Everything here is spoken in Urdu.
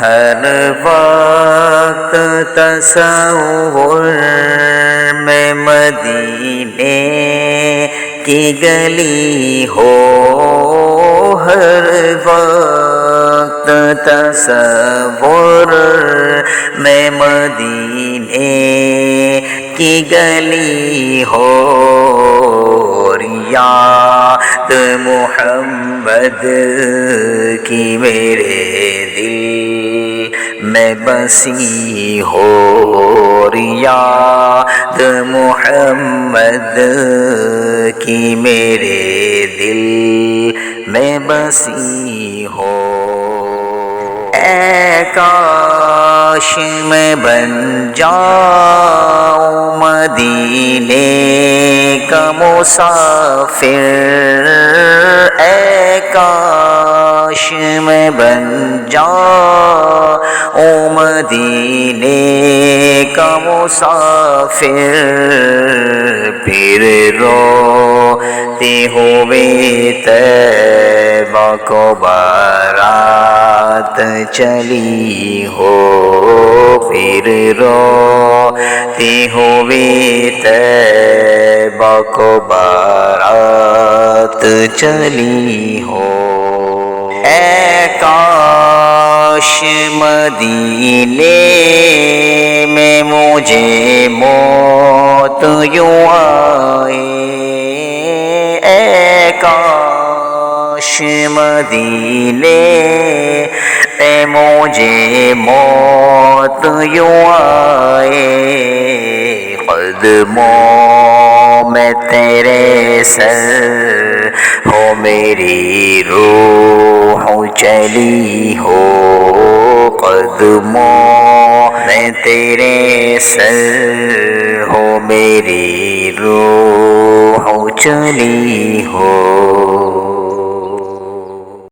ہر وقت تصور میں مدینے کی گلی ہو، ہر وقت تصور میں مدینے کی گلی ہو، اور یاد محمد کی میرے دل میں بسی ہو، اور یاد محمد کی میرے دل میں بسی ہو۔ اے کاش میں بن جاؤں مدینے کا مسافر، اے کاش میں بن جاؤں مدینے کا مسافر، پھر روتے ہوئے طیبہ کو بارات چلی ہو، پھر روتے ہوئے طیبہ کو بارات چلی ہو۔ اے کاش مدینے میں مجھے موت یوں آئے، اے کاش مدینے میں مجھے موت یوں آئے، قدموں میں تیرے سر ہو میری روح چلی ہو، قدموں میں تیرے سر ہو میری روح چلی ہو۔